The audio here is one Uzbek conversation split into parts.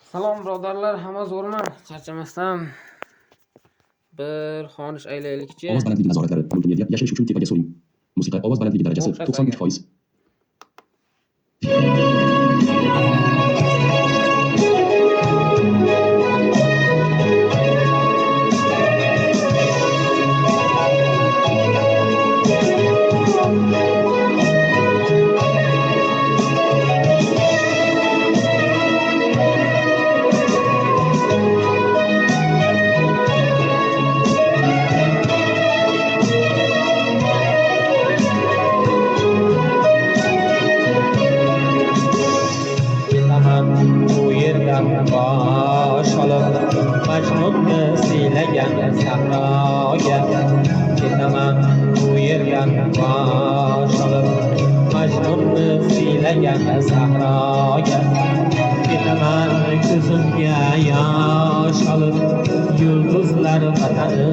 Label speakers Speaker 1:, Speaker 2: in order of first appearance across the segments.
Speaker 1: Salom birodarlar, hamma zo'rmi? Charchamasdan bir xonish aylaylikchi.
Speaker 2: Ovoz balandligi nazoratlari. Multimedia yashash uchun tepaga so'ring. Musiqa ovoz balandligi darajasi 93%.
Speaker 3: Bosh olib Majnunni siylagan sahroga ketaman. Bu yerdan bosh olib Majnunni siylagan sahroga ketaman. Ko'zimga yosh olib yulduzlar vatani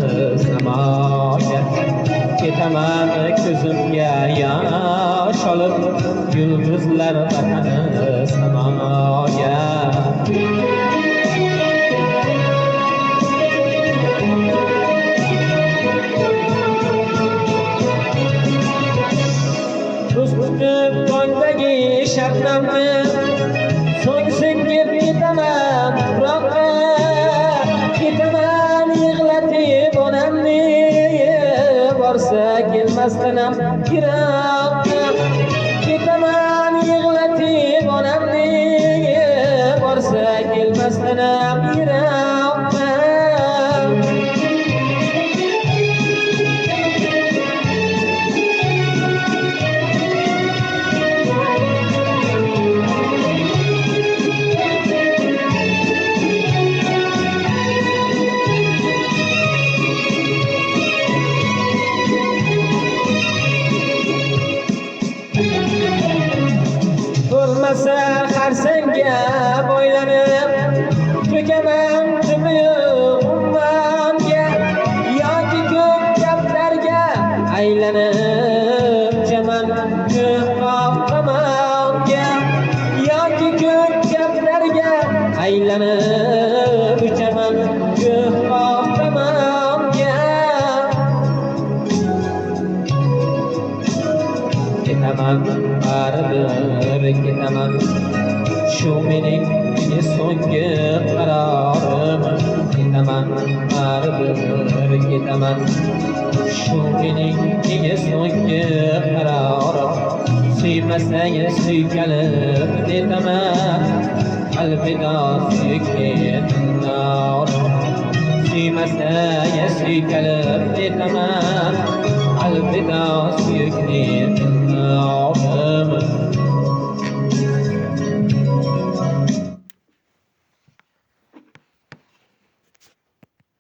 Speaker 3: samoga ketaman. Ko'zimga yosh olib yulduzlar vatani samoga. Tuzib tongdagi shabnamni so'ng singib ketaman tuproqqa. Ketaman yig'latib onamni, borsa kelmasdan ham yiroqqa. Ketaman yig'latib onamni, borsa kelmasdan ham yiroqqa. Bo'lmasa xarsangga boylanib to'kaman tumuq ummamga, yoki ko'p gaplarga aylanib uchaman ko'proq tomonga, yoki ko'p gaplarga aylanib uchaman ko'proq tomonga. Ketaman baribir ketaman, shu mening so'nggi qarorim. Ketaman baribir ketaman, shu mening so'nggi qarorim. Suymasang suykalib netaman, alvido suygan norim. Suymasang suykalib netaman, alvido suygan